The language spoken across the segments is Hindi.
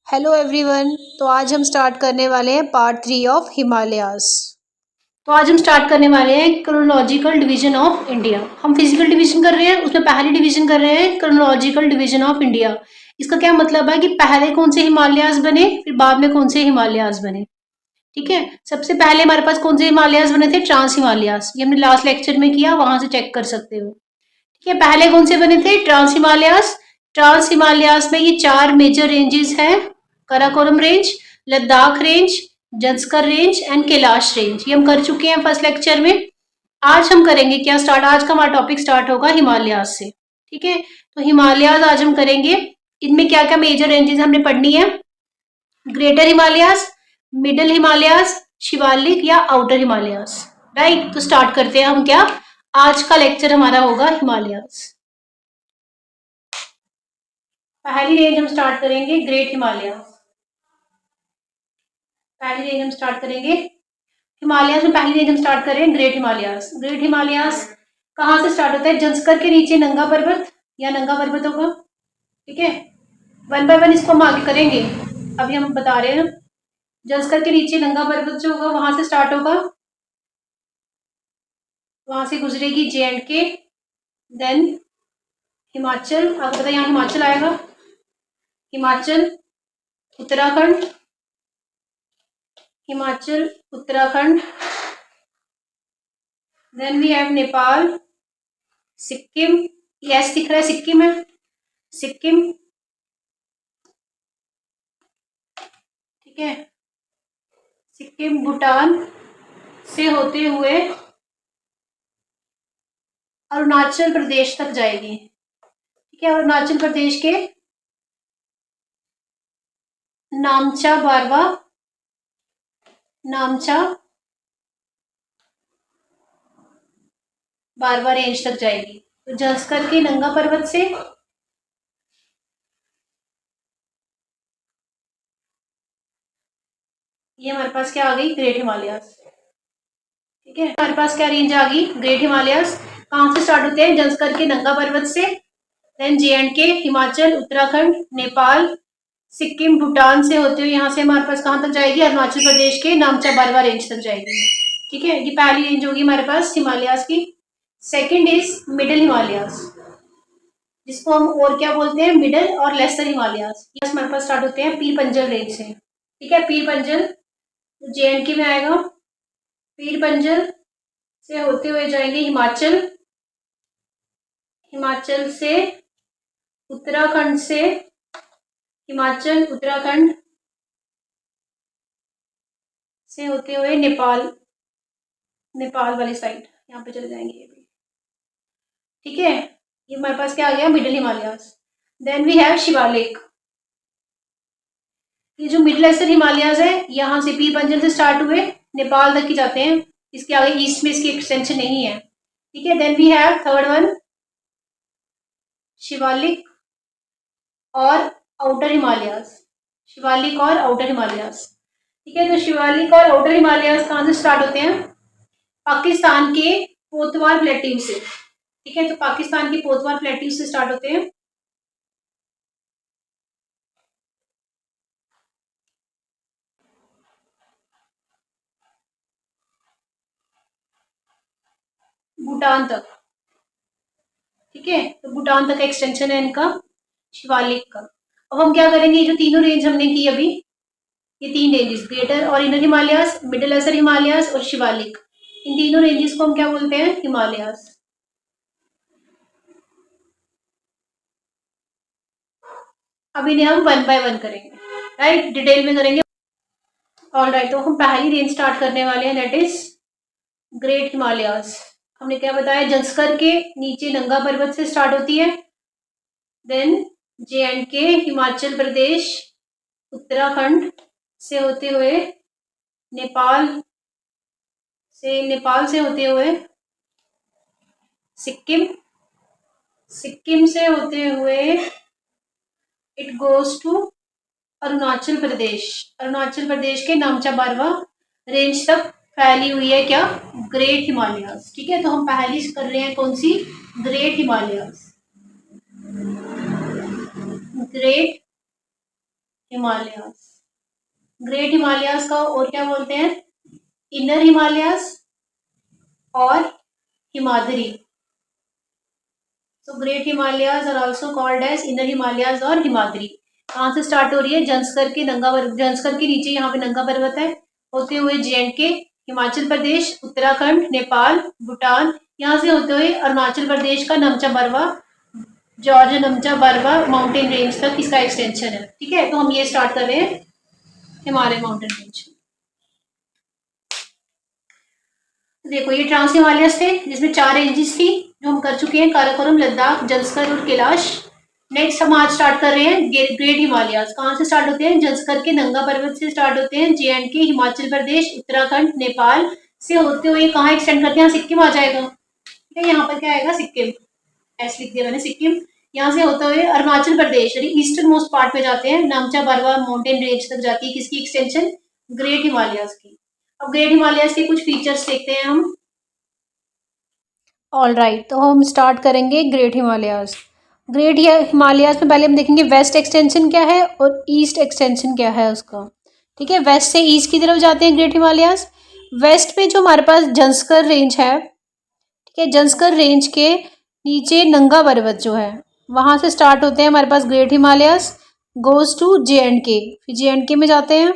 Hello everyone. तो आज हम स्टार्ट करने वाले हैं पार्ट 3 ऑफ हिमालयाज। तो आज हम स्टार्ट करने वाले हैं क्रोनोलॉजिकल डिवीजन ऑफ इंडिया। हम फिजिकल डिवीजन कर रहे हैं, उसमें पहली डिवीजन कर रहे हैं क्रोनोलॉजिकल डिवीजन ऑफ इंडिया। इसका क्या मतलब है कि पहले कौन से हिमालयाज बने, फिर बाद में कौन से हिमालयाज बने। ठीक है, सबसे पहले हमारे पास कौन से हिमालयाज बने थे? ट्रांस हिमालयाज। ये हमने लास्ट लेक्चर में किया, वहां से चेक कर सकते हो। ठीक है, पहले कौन से बने थे? ट्रांस हिमालयाज। ट्रांस हिमालयाज में ये 4 मेजर रेंजेस हैं: Karakoram range, Ladakh range, Zanskar range and Kailash range. ये हम कर चुके हैं फर्स्ट लेक्चर में। आज हम करेंगे क्या स्टार्ट? आज का हमारा टॉपिक स्टार्ट होगा हिमालयाज से। ठीक है, तो हिमालयाज आज हम करेंगे। इनमें क्या क्या मेजर रेंजेस हमने पढ़नी है? ग्रेटर हिमालयाज, मिडिल हिमालयाज, शिवालिक या आउटर हिमालयाज। राइट, तो स्टार्ट करते हैं हम क्या। आज का लेक्चर हमारा होगा हिमालयाज। पहली रेंज हम स्टार्ट करेंगे ग्रेट हिमालयाज। पहली रेंज हम स्टार्ट करेंगे हिमालयाज में। पहली रेंज हम स्टार्ट करें ग्रेट हिमालयाज। ग्रेट हिमालयाज कहाँ से स्टार्ट होता है? जंस्कर के नीचे नंगा पर्वत या नंगा पर्वत होगा। ठीक है, वन बाय वन इसको हम आगे करेंगे। अभी हम बता रहे हैं जंस्कर के नीचे नंगा पर्वत जो होगा वहां से स्टार्ट होगा, वहां से गुजरेगी J&K, देन हिमाचल। आपको पता है यहाँ हिमाचल आएगा, Himachal, Uttarakhand, Himachal, Uttarakhand, then we have Nepal, Sikkim. Yes दिख रहा है, सिक्किम है, सिक्किम। ठीक है, सिक्किम भूटान से होते हुए अरुणाचल प्रदेश तक जाएगी। ठीक है, अरुणाचल प्रदेश के नामचा बारवा, नामचा बारवा रेंज तक जाएगी। तो जंस्कर के नंगा पर्वत से ये हमारे पास क्या आ गई? ग्रेट हिमालयाज। ठीक है, हमारे पास क्या रेंज आ गई? ग्रेट हिमालयाज। कहाँ से स्टार्ट होते हैं? जंस्कर के नंगा पर्वत से, देन J&K, हिमाचल, उत्तराखंड, नेपाल, सिक्किम, भूटान से होते हुए यहाँ से हमारे पास कहाँ तक जाएगी? अरुणाचल प्रदेश के नामचा बारवा रेंज तक जाएगी। ठीक है, ये पहली रेंज होगी हमारे पास हिमालयाज की। सेकंड इज मिडिल हिमालयाज, जिसको हम और क्या बोलते हैं? मिडिल और लेसर हिमालयाज। ये हमारे पास स्टार्ट होते हैं पीर पंजल रेंज से। ठीक है, पीर पंजल J&K में आएगा, पीर पंजल से होते हुए जाएंगे हिमाचल, हिमाचल से उत्तराखंड, से हिमाचल, उत्तराखंड से होते हुए नेपाल, नेपाल वाली साइड यहाँ पे चले जाएंगे ये भी। ठीक है, ये हमारे पास क्या आ गया? Middle Himalayas. Then we have Shivalik. ये जो मिडिल एसर हिमालयाज है, यहाँ से पीर पंजल से स्टार्ट हुए नेपाल तक ही जाते हैं, इसके आगे ईस्ट में इसकी एक्सटेंशन नहीं है। ठीक है, then we have third one Shivalik और आउटर हिमालयाज। शिवालिक और आउटर हिमालयाज। ठीक है, तो शिवालिक और आउटर हिमालयाज कहाँ से स्टार्ट होते हैं? पाकिस्तान के पोतवार प्लेट्यू से। ठीक है, तो पाकिस्तान के पोतवार प्लेट्यू से स्टार्ट होते हैं। भूटान तक। ठीक है, तो भूटान तक एक्सटेंशन है इनका शिवालिक का। अब हम क्या करेंगे? ये जो तीनों रेंज हमने की अभी, ये 3 रेंजेस, ग्रेटर और inner Himalayas, middle Acer Himalayas और शिवालिक, इन तीनों रेंजेस को हम क्या बोलते हैं? हिमालयाज। अब इन्हें हम वन बाय वन करेंगे, राइट, डिटेल में करेंगे। ऑल राइट, तो हम पहली रेंज स्टार्ट करने वाले हैं, दैट इज ग्रेट हिमालयाज। हमने क्या बताया? जंस्कर के नीचे नंगा पर्वत से स्टार्ट होती है, देन J&K, हिमाचल प्रदेश, उत्तराखंड से होते हुए नेपाल, नेपाल से होते हुए सिक्किम, सिक्किम से होते हुए it goes to Arunachal Pradesh. Arunachal Pradesh के नामचा बारवा रेंज तक फैली हुई है क्या? ग्रेट हिमालयाज। ठीक है, तो हम पहली कर रहे हैं कौन सी? Great Himalayas. Great Himalayas. Great Himalayas का और क्या बोलते हैं? इनर हिमालयास और हिमाद्री। तो great Himalayas are also called as inner Himalayas और हिमाद्री। कहाँ से स्टार्ट हो रही है? जंस्कर के नंगा पर्वत, जंस्कर के नीचे यहाँ पे नंगा पर्वत है, होते हुए JNK, हिमाचल प्रदेश, उत्तराखंड, नेपाल, भूटान, यहाँ से होते हुए अरुणाचल प्रदेश का Namcha Barwa, George Namcha Barwa mountain range तक इसका एक्सटेंशन है। ठीक है, तो हम ये स्टार्ट कर रहे हैं हिमालय माउंटेन रेंज। देखो ये ट्रांस हिमालयस थे जिसमें 4 रेंजेस थी जो हम कर चुके हैं, काराकोरम, लद्दाख, जंस्कर और कैलाश। नेक्स्ट हम आज स्टार्ट कर रहे हैं ग्रेट हिमालयास। कहाँ से स्टार्ट होते हैं? जंस्कर के नंगा पर्वत से स्टार्ट होते हैं, JNK, हिमाचल प्रदेश, उत्तराखंड, नेपाल से होते हुए कहाँ एक्सटेंड करते हैं? सिक्किम आ जाएगा। ठीक है, यहाँ पर क्या आएगा? सिक्किम, ऐसे लिख दिया मैंने, सिक्किम। यहाँ से होते हुए अरुणाचल प्रदेश यानी ईस्टर्न मोस्ट पार्ट में जाते हैं, नामचा बरवा माउंटेन रेंज तक जाती है। किसकी एक्सटेंशन? ग्रेट हिमालयास की। अब ग्रेट हिमालयास के कुछ फीचर्स देखते हैं हम। ऑल राइट, तो हम स्टार्ट करेंगे ग्रेट हिमालयास। ग्रेट हिमालयास में पहले हम देखेंगे वेस्ट एक्सटेंशन क्या है और ईस्ट एक्सटेंशन क्या है उसका। ठीक है, वेस्ट से ईस्ट की तरफ जाते हैं ग्रेट हिमालयास। वेस्ट में जो हमारे पास जंस्कर रेंज है, ठीक है, जंस्कर रेंज के नीचे नंगा पर्वत जो है वहाँ से स्टार्ट होते हैं हमारे पास great Himalayas, goes to JNK, फिर JNK में जाते हैं,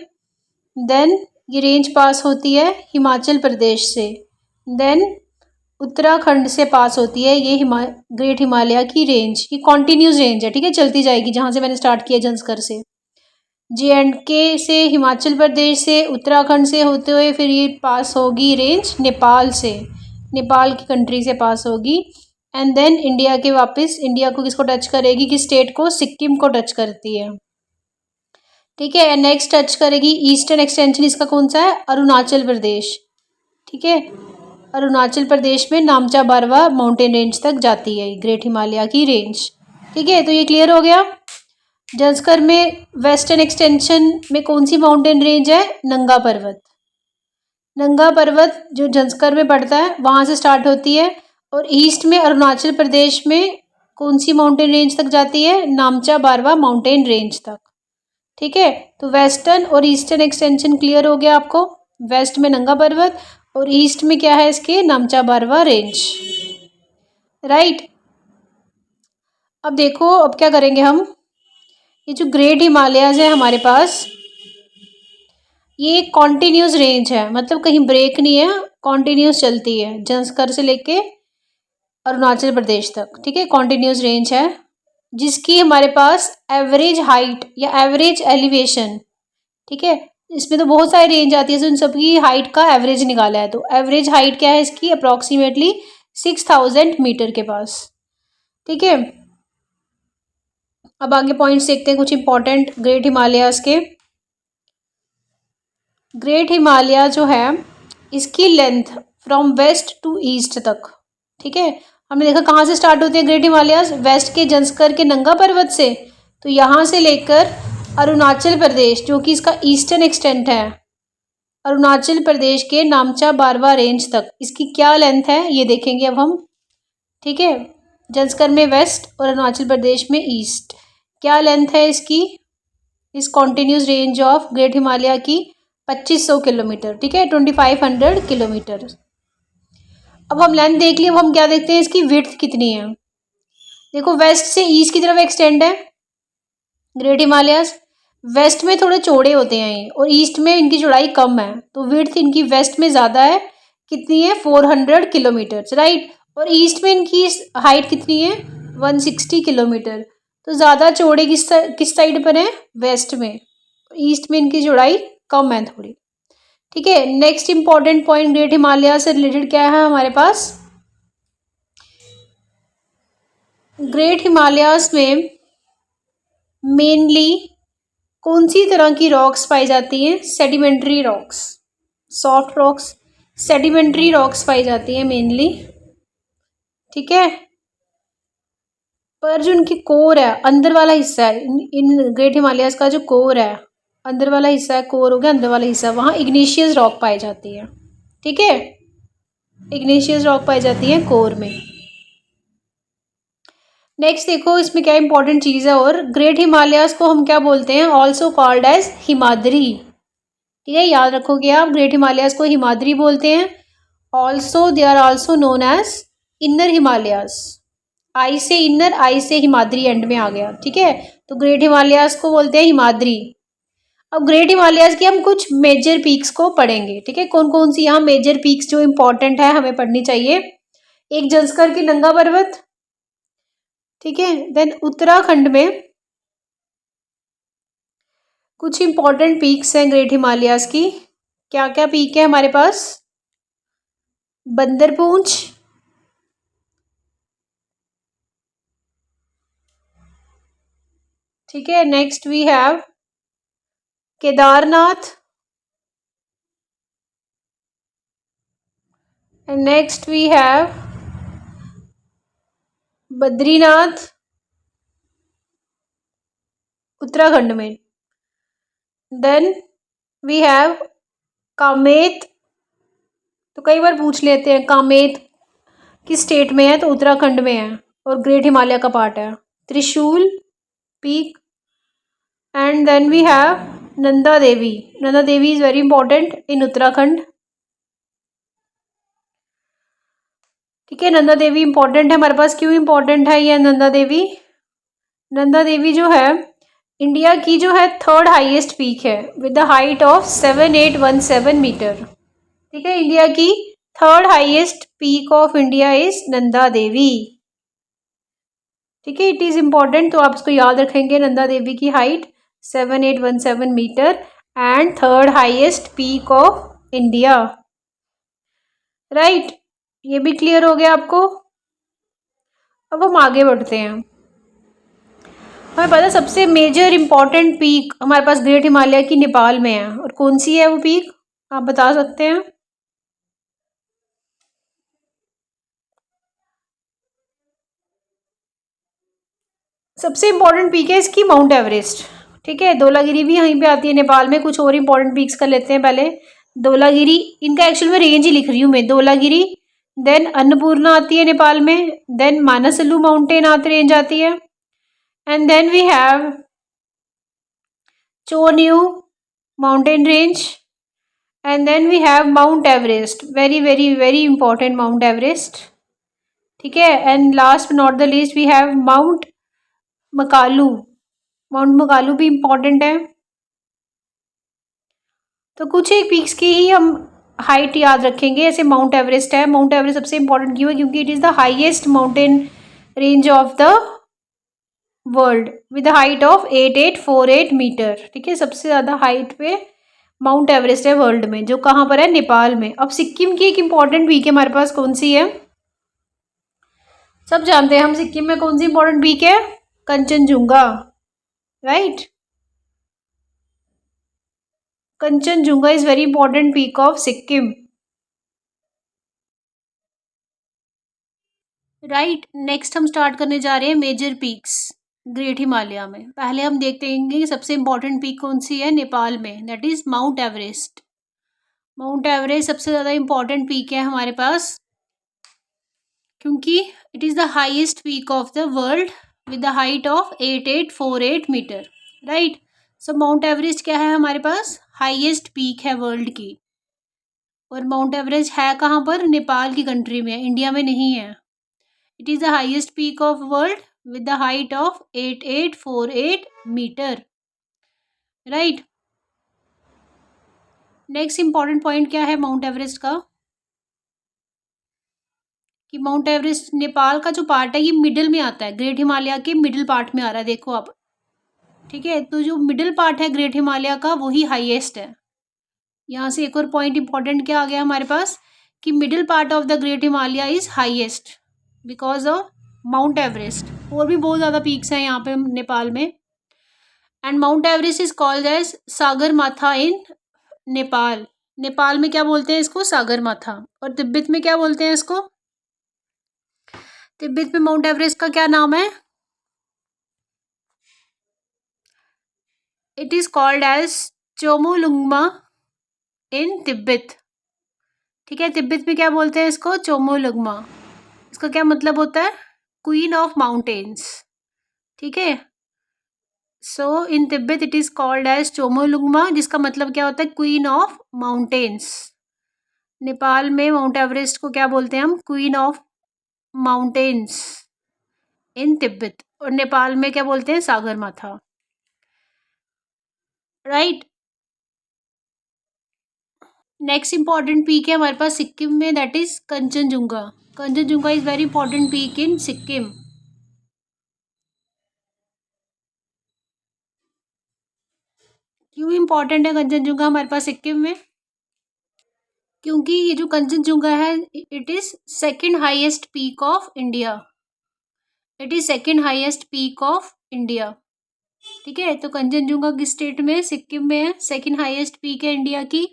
देन ये रेंज पास होती है हिमाचल प्रदेश से, देन उत्तराखंड से पास होती है ये ग्रेट हिमालय की रेंज। ये कॉन्टिन्यूस रेंज है, ठीक है, चलती जाएगी जहाँ से मैंने स्टार्ट किया जंस्कर से। JNK से, हिमाचल प्रदेश से, उत्तराखंड से होते हुए फिर ये पास होगी रेंज नेपाल से, नेपाल की कंट्री से पास होगी, एंड देन इंडिया के वापस, इंडिया को किसको टच करेगी? किस स्टेट को? सिक्किम को टच करती है। ठीक है, नेक्स्ट टच करेगी ईस्टर्न एक्सटेंशन, इसका कौन सा है? अरुणाचल प्रदेश। ठीक है, अरुणाचल प्रदेश में नामचा बरवा माउंटेन रेंज तक जाती है ग्रेट हिमालय की रेंज। ठीक है, तो ये क्लियर हो गया। जंस्कर में वेस्टर्न एक्सटेंशन में कौन सी माउंटेन रेंज है? नंगा पर्वत। नंगा पर्वत जो जंस्कर में पड़ता है वहाँ से स्टार्ट होती है, और ईस्ट में अरुणाचल प्रदेश में कौन सी माउंटेन रेंज तक जाती है? नामचा बरवा माउंटेन रेंज तक। ठीक है, तो वेस्टर्न और ईस्टर्न एक्सटेंशन क्लियर हो गया आपको। वेस्ट में नंगा पर्वत और ईस्ट में क्या है इसके? नामचा बरवा रेंज। राइट, अब देखो अब क्या करेंगे हम। ये जो ग्रेट हिमालयाज है हमारे पास, ये कॉन्टिन्यूस रेंज है, मतलब कहीं ब्रेक नहीं है, कॉन्टिन्यूस चलती है जंस्कर से लेके अरुणाचल प्रदेश तक। ठीक है, कॉन्टिन्यूस रेंज है जिसकी हमारे पास एवरेज हाइट या एवरेज एलिवेशन, ठीक है, इसमें तो बहुत सारी रेंज आती है, तो इन सबकी हाइट का एवरेज निकाला है। तो एवरेज हाइट क्या है इसकी? अप्रॉक्सीमेटली 6000 मीटर के पास। ठीक है, अब आगे पॉइंट्स देखते हैं कुछ इंपॉर्टेंट ग्रेट हिमालयाज के। ग्रेट हिमालय जो है इसकी length from west to east तक, ठीक है, हमने देखा कहाँ से स्टार्ट होती है ग्रेट हिमालयाज? वेस्ट के जंस्कर के नंगा पर्वत से। तो यहाँ से लेकर अरुणाचल प्रदेश जो कि इसका ईस्टर्न एक्सटेंट है, अरुणाचल प्रदेश के नामचा बरवा रेंज तक इसकी क्या लेंथ है ये देखेंगे अब हम। ठीक है, जंस्कर में वेस्ट और अरुणाचल प्रदेश में ईस्ट, क्या लेंथ है इसकी? इस continuous range of great Himalaya की 2500 किलोमीटर। ठीक है, 2500 किलोमीटर। अब हम लेंथ देख लिए, अब हम क्या देखते हैं इसकी विड्थ कितनी है। देखो वेस्ट से ईस्ट की तरफ एक्सटेंड है ग्रेट हिमालयाज, वेस्ट में थोड़े चौड़े होते हैं ये और ईस्ट में इनकी चौड़ाई कम है, तो विड्थ इनकी वेस्ट में ज़्यादा है। कितनी है? 400 किलोमीटर, राइट। और ईस्ट में इनकी हाइट कितनी है? 160 किलोमीटर। तो ज़्यादा चौड़े किस साइड पर है? वेस्ट में। ईस्ट में इनकी चौड़ाई कम है थोड़ी। ठीक है, next important point great Himalaya से रिलेटेड क्या है हमारे पास? ग्रेट हिमालयाज में मेनली कौन सी तरह की रॉक्स पाई जाती हैं? Sedimentary rocks, soft rocks, sedimentary rocks पाई जाती हैं मेनली। ठीक है, पर जो इनकी कोर है, अंदर वाला हिस्सा है, इन ग्रेट हिमालयाज का जो कोर है, अंदर वाला हिस्सा है, कोर हो गया अंदर वाला हिस्सा, वहाँ इग्नेशियस रॉक पाई जाती है। ठीक है, इग्नेशियस रॉक पाई जाती है कोर में। नेक्स्ट देखो इसमें क्या इंपॉर्टेंट चीज़ है, और ग्रेट हिमालयाज को हम क्या बोलते हैं, ऑल्सो कॉल्ड एज हिमाद्री। ठीक है, याद रखोगे आप, ग्रेट हिमालयाज को हिमाद्री बोलते हैं। Also they are also known as inner Himalayas. I say inner, आई से हिमाद्री एंड में आ गया। ठीक है, तो ग्रेट हिमालयाज को बोलते हैं हिमाद्री। अब ग्रेट हिमालयाज की हम कुछ मेजर पीक्स को पढ़ेंगे। ठीक है, कौन कौन सी यहाँ मेजर पीक्स जो इंपॉर्टेंट है हमें पढ़नी चाहिए। एक जंस्कर की नंगा पर्वत, ठीक है। देन उत्तराखंड में कुछ इंपॉर्टेंट पीक्स हैं ग्रेट हिमालयाज की। क्या क्या पीक है हमारे पास, बंदरपूंछ, ठीक है। Next we have Kedarnath, and next we have Badrinath, Uttarakhand में। देन वी हैव कामेत, तो कई बार पूछ लेते हैं कामेत किस स्टेट में है, तो उत्तराखंड में है और ग्रेट हिमालय का पार्ट है। Trishul peak, and then we have Nanda Devi. Nanda Devi is very important in Uttarakhand. ठीक है, नंदा देवी इंपॉर्टेंट है हमारे पास। क्यों इंपॉर्टेंट है ये नंदा देवी, नंदा देवी जो है इंडिया की जो है थर्ड हाईएस्ट पीक है with the height of 7817 metre. ठीक है, इंडिया की third highest peak of India is Nanda Devi. ठीक है, इट इज इम्पॉर्टेंट, तो आप इसको याद रखेंगे। नंदा देवी की height 7817 metre and third highest peak of India. Right, ये भी क्लियर हो गया आपको। अब हम आगे बढ़ते हैं। हमें पता है सबसे मेजर इंपॉर्टेंट पीक हमारे पास ग्रेट हिमालय की नेपाल में है, और कौन सी है वो पीक, आप बता सकते हैं। सबसे इंपॉर्टेंट पीक है इसकी माउंट एवरेस्ट। ठीक है, धौलागिरी भी यहीं पे आती है नेपाल में। कुछ और इंपॉर्टेंट पीक्स कर लेते हैं पहले। धौलागिरी, इनका एक्चुअल में रेंज ही लिख रही हूँ मैं, धौलागिरी, देन अन्नपूर्णा आती है नेपाल में, देन मानसलू माउंटेन आती रेंज आती है, and then we have Cho Oyu mountain range, and then we have mount Everest. Very very very important mount Everest. ठीक है, and last not the least we have mount Makalu. Mount Makalu भी इंपॉर्टेंट है। तो कुछ एक पीक्स की ही हम हाइट याद रखेंगे। ऐसे माउंट एवरेस्ट है, माउंट एवरेस्ट सबसे इंपॉर्टेंट क्यों है, क्योंकि it is the highest mountain range of the world with the height of 8848 metre. ठीक है, सबसे ज़्यादा हाइट पे माउंट एवरेस्ट है वर्ल्ड में, जो कहाँ पर है, नेपाल में। अब सिक्किम की एक इंपॉर्टेंट पीक है हमारे पास, कौन सी है, सब जानते हैं हम। सिक्किम में कौन सी इंपॉर्टेंट पीक है, Kanchenjunga. Right, Kanchenjunga is very important peak of Sikkim. Right, next हम स्टार्ट करने जा रहे हैं मेजर पीक्स ग्रेट हिमालय में। पहले हम देखते हैं कि सबसे इंपॉर्टेंट पीक कौन सी है नेपाल में, that is Mount Everest. Mount Everest सबसे ज़्यादा इंपॉर्टेंट पीक है हमारे पास, क्योंकि it is the highest peak of the world with the height of 8848 metre. Right, so Mount Everest क्या है हमारे पास, हाईएस्ट पीक है वर्ल्ड की। और माउंट एवरेस्ट है कहाँ पर, नेपाल की कंट्री में, इंडिया में नहीं है। It is the highest peak of world with the height of 8848 metre. Right, next important point क्या है माउंट एवरेस्ट का, कि माउंट एवरेस्ट नेपाल का जो पार्ट है ये मिडिल में आता है, ग्रेट हिमालय के मिडिल पार्ट में आ रहा है, देखो आप। ठीक है, तो जो मिडिल पार्ट है ग्रेट हिमालय का वही हाईएस्ट है। यहाँ से एक और पॉइंट इंपॉर्टेंट क्या आ गया हमारे पास, कि middle part of the great Himalaya is highest because of mount Everest. और भी बहुत ज़्यादा पीक्स हैं यहाँ पे नेपाल में। And mount Everest is called as Sagarmatha in Nepal. Nepal में क्या बोलते हैं इसको, सागर माथा। और तिब्बत में क्या बोलते हैं इसको, तिब्बत में माउंट एवरेस्ट का क्या नाम है, it is called as Chomolungma in Tibet. ठीक है, तिब्बत में क्या बोलते हैं इसको, चोमोलुंगमा। इसका क्या मतलब होता है, क्वीन ऑफ माउंटेन्स, ठीक है। So in Tibet it is called as Chomolungma, जिसका मतलब क्या होता है, क्वीन ऑफ माउंटेन्स। नेपाल में माउंट एवरेस्ट को क्या बोलते हैं हम, queen of mountains in Tibet, और नेपाल में क्या बोलते हैं, सागर माथा, राइट। नेक्स्ट इंपॉर्टेंट पीक है हमारे पास सिक्किम में, that is Kanchenjunga. Kanchenjunga is very important peak in Sikkim. क्यों इंपॉर्टेंट है कंचनजुंगा हमारे पास सिक्किम में, क्योंकि ये जो कंचनजुंगा है it is second highest peak of India, it is second highest peak of India, ठीक है। तो कंचनजुंगा किस स्टेट में, सिक्किम में है, सेकंड हाईएस्ट पीक है इंडिया की।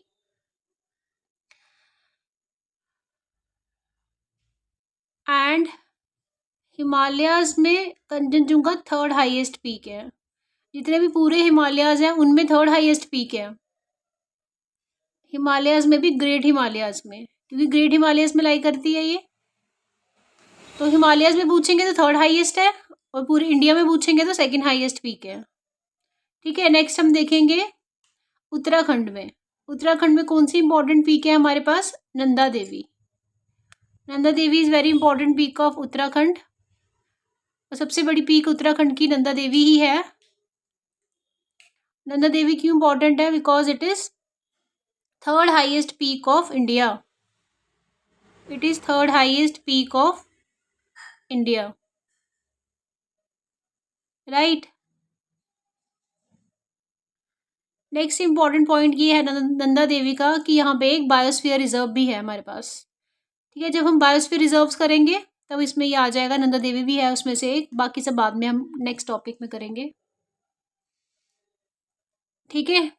एंड हिमालयाज में कंचनजुंगा थर्ड हाईएस्ट पीक है, जितने भी पूरे हिमालयाज हैं उनमें थर्ड हाईएस्ट पीक है। हिमालयाज में भी ग्रेट हिमालयाज में, क्योंकि ग्रेट हिमालयाज में लाई करती है ये, तो हिमालयाज में पूछेंगे तो थर्ड हाईएस्ट है, और पूरे इंडिया में पूछेंगे तो सेकंड हाईएस्ट पीक है, ठीक है। नेक्स्ट हम देखेंगे उत्तराखंड में। उत्तराखंड में कौन सी इंपॉर्टेंट पीक है हमारे पास, Nanda Devi. Nanda Devi is very important peak of Uttarakhand, और सबसे बड़ी पीक उत्तराखंड की नंदा देवी ही है। नंदा देवी क्यों इंपॉर्टेंट है, because it is third highest peak of India, it is third highest peak of India, right. Next important point ये है नंदा देवी का कि यहाँ पे एक बायोस्फीयर रिजर्व भी है हमारे पास, ठीक है। जब हम बायोस्फीयर रिजर्व्स करेंगे तब इसमें ये आ जाएगा, नंदा देवी भी है उसमें से एक, बाकी सब बाद में हम नेक्स्ट टॉपिक में करेंगे, ठीक है।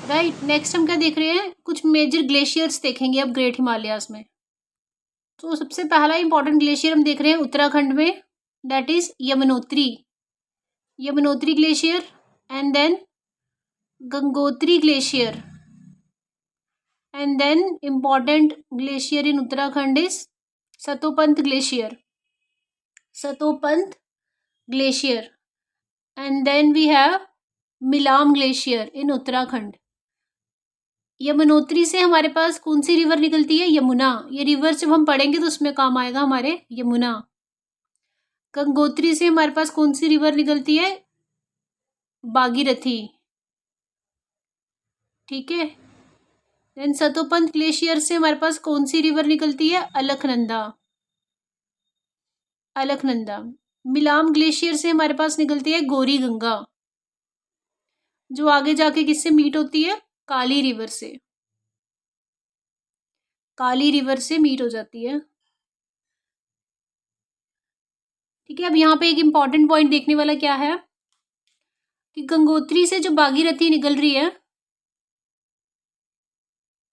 राइट, नेक्स्ट हम क्या देख रहे हैं, कुछ मेजर ग्लेशियर्स देखेंगे अब ग्रेट हिमालयाज में। तो सबसे पहला इंपॉर्टेंट ग्लेशियर हम देख रहे हैं उत्तराखंड में, that is Yamunotri, Yamunotri glacier, and then Gangotri glacier, and then important glacier in Uttarakhand is Satopanth glacier, Satopanth glacier, and then we have Milam glacier in Uttarakhand. Yamunotri से हमारे पास कौन सी रिवर निकलती है, यमुना, ये रिवर जब हम पढ़ेंगे तो उसमें काम आएगा हमारे यमुना। गंगोत्री से हमारे पास कौन सी रिवर निकलती है, भागीरथी, ठीक है। देन सतोपंथ ग्लेशियर से हमारे पास कौन सी रिवर निकलती है? अलकनंदा। अलकनंदा। मिलाम ग्लेशियर से हमारे पास निकलती है गौरी गंगा, जो आगे जाके किससे मीट होती है? काली रिवर से। काली रिवर से मीट हो जाती है। ठीक है, अब यहाँ पे एक इंपॉर्टेंट पॉइंट देखने वाला क्या है कि गंगोत्री से जो भागीरथी निकल रही है,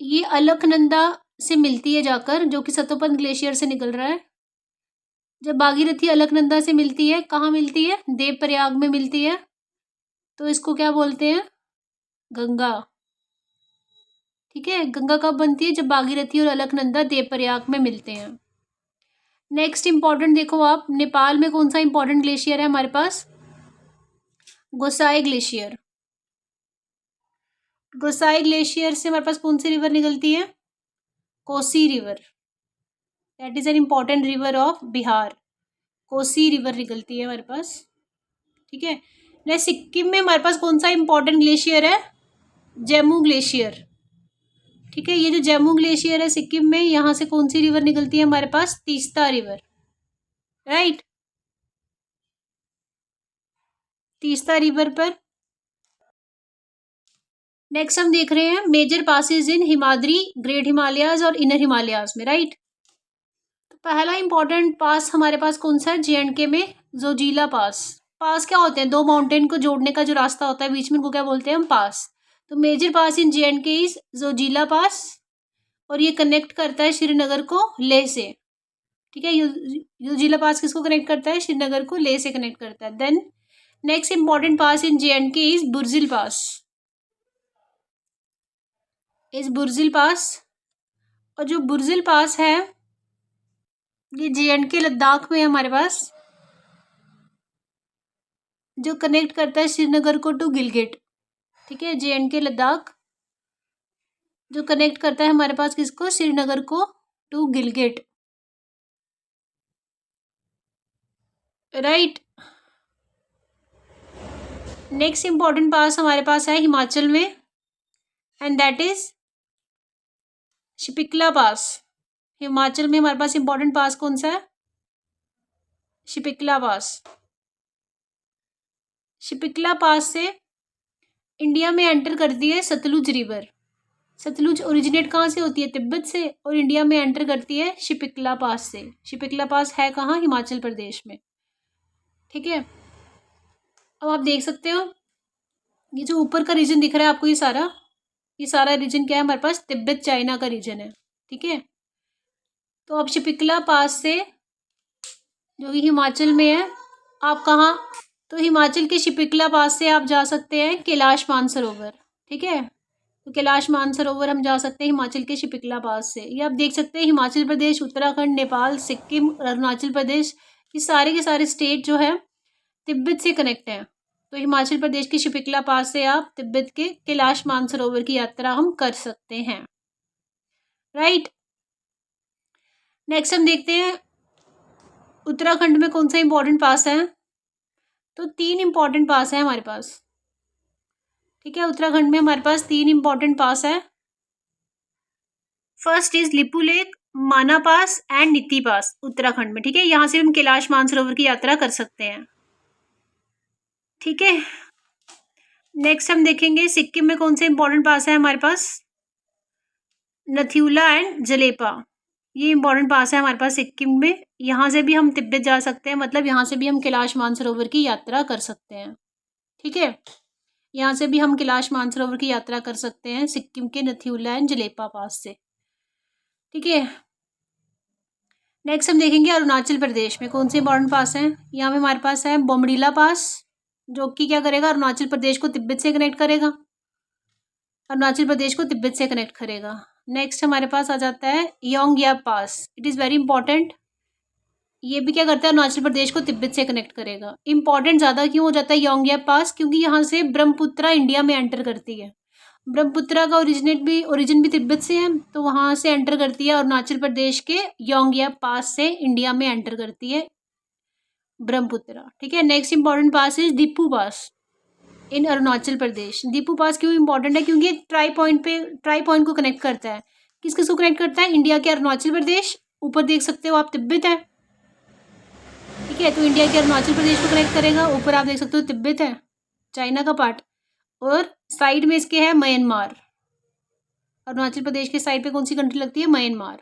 ये अलकनंदा से मिलती है जाकर, जो कि सतोपंथ ग्लेशियर से निकल रहा है। जब भागीरथी अलकनंदा से मिलती है, कहाँ मिलती है? देवप्रयाग में मिलती है, तो इसको क्या बोलते हैं? गंगा। ठीक है, गंगा कब बनती है? जब भागीरथी और अलकनंदा देवप्रयाग में मिलते हैं। नेक्स्ट इंपॉर्टेंट देखो आप, नेपाल में कौन सा इंपॉर्टेंट ग्लेशियर है हमारे पास? गोसाई ग्लेशियर। गोसाई ग्लेशियर से हमारे पास कौन सी रिवर निकलती है? Kosi river. That is an important river of Bihar. Kosi river निकलती है हमारे पास। ठीक है, नेक्स्ट सिक्किम में हमारे पास कौन सा इंपॉर्टेंट ग्लेशियर है? जम्मू ग्लेशियर। ठीक है, ये जो जम्मू ग्लेशियर है सिक्किम में, यहाँ से कौन सी रिवर निकलती है हमारे पास? Teesta river. Right, Teesta river पर। नेक्स्ट हम देख रहे हैं major passes in Himadri, great Himalayas और इनर हिमालयाज में। राइट, तो पहला इंपॉर्टेंट पास हमारे पास कौन सा है? JNK में जोजिला पास। पास क्या होते हैं? दो माउंटेन को जोड़ने का जो रास्ता होता है बीच में, उनको क्या बोलते हैं हम? पास। तो major pass in JNK is Zojila pass, और ये कनेक्ट करता है श्रीनगर को लेह से। ठीक है, जोजिला पास किसको कनेक्ट करता है? श्रीनगर को लेह से कनेक्ट करता है। Then next important pass in JNK is Burzil pass. इस बुर्जिल पास, और जो बुर्जिल पास है ये JNK लद्दाख में है हमारे पास, जो कनेक्ट करता है श्रीनगर को टू गिलगिट। ठीक है, JNK लद्दाख जो कनेक्ट करता है हमारे पास किसको? श्रीनगर को to Gilgit. Right, next important pass हमारे पास है हिमाचल में, and that is Shipkila pass. Himachal में हमारे पास इंपॉर्टेंट पास कौन सा है? शिपिकला पास। शिपिकला पास से इंडिया में एंटर करती है सतलुज रिवर। सतलुज ओरिजिनेट कहाँ से होती है? तिब्बत से, और इंडिया में एंटर करती है शिपिकला पास से। शिपिकला पास है कहाँ? हिमाचल प्रदेश में। ठीक है, अब आप देख सकते हो ये जो ऊपर का रीजन दिख रहा है आपको, ये सारा रीजन क्या है हमारे पास? तिब्बत चाइना का रीजन है। ठीक है, तो अब शिपिकला पास से जो कि हिमाचल में है, आप कहाँ? तो हिमाचल के शिपिकला पास से आप जा सकते हैं कैलाश मानसरोवर। ठीक है, तो कैलाश मानसरोवर हम जा सकते हैं हिमाचल के शिपिकला पास से। ये आप देख सकते हैं हिमाचल प्रदेश, उत्तराखंड, नेपाल, सिक्किम, अरुणाचल प्रदेश, ये सारे के सारे स्टेट जो है तिब्बत से कनेक्ट हैं। तो हिमाचल प्रदेश के शिपिकला पास से आप तिब्बत के कैलाश मानसरोवर की यात्रा हम कर सकते हैं। राइट, नेक्स्ट हम देखते हैं उत्तराखंड में कौन सा इंपॉर्टेंट पास है। तो 3 इंपॉर्टेंट पास है हमारे पास। ठीक है, उत्तराखंड में हमारे पास 3 इंपॉर्टेंट पास है। फर्स्ट इज लिपू लेक, माना पास एंड नीति पास उत्तराखंड में। ठीक है, यहाँ से हम कैलाश मानसरोवर की यात्रा कर सकते हैं। ठीक है, नेक्स्ट हम देखेंगे सिक्किम में कौन से इंपॉर्टेंट पास है हमारे पास? नथ्यूला एंड जलेपा, ये इंपॉर्टेंट पास है हमारे पास सिक्किम में। यहाँ से भी हम तिब्बत जा सकते हैं, मतलब यहाँ से भी हम कैलाश मानसरोवर की यात्रा कर सकते हैं। ठीक है, यहाँ से भी हम कैलाश मानसरोवर की यात्रा कर सकते हैं सिक्किम के नथ्यूला एंड जलेपा पास से। ठीक है, नेक्स्ट हम देखेंगे अरुणाचल प्रदेश में कौन से इंपॉर्टेंट पास हैं। यहाँ पे हमारे पास है बोमडीला पास, जो कि क्या करेगा? अरुणाचल प्रदेश को तिब्बत से कनेक्ट करेगा। अरुणाचल प्रदेश को तिब्बत से कनेक्ट करेगा। नेक्स्ट हमारे पास आ जाता है Yangyap pass. It is very important. ये भी क्या करता है? अरुणाचल प्रदेश को तिब्बत से कनेक्ट करेगा। इंपॉर्टेंट ज़्यादा क्यों हो जाता है योंगयाप पास? क्योंकि यहाँ से ब्रह्मपुत्रा इंडिया में एंटर करती है। ब्रह्मपुत्रा का ओरिजिन भी तिब्बत से है, तो वहाँ से एंटर करती है अरुणाचल प्रदेश के योंगयाप पास से इंडिया में एंटर करती है ब्रह्मपुत्रा। ठीक है, नेक्स्ट इंपॉर्टेंट पास इज दिप्पू पास। इन अरुणाचल प्रदेश। दीपू पास क्यों इंपॉर्टेंट है? क्योंकि ट्राई पॉइंट को कनेक्ट करता है। किस किस को कनेक्ट करता है? इंडिया के अरुणाचल प्रदेश, ऊपर देख सकते हो आप तिब्बत है, ठीक है, तो इंडिया के अरुणाचल प्रदेश को कनेक्ट करेगा। ऊपर आप देख सकते हो तिब्बत है, चाइना का पार्ट, और साइड में इसके है म्यांमार। अरुणाचल प्रदेश के साइड पे कौन सी कंट्री लगती है? म्यांमार।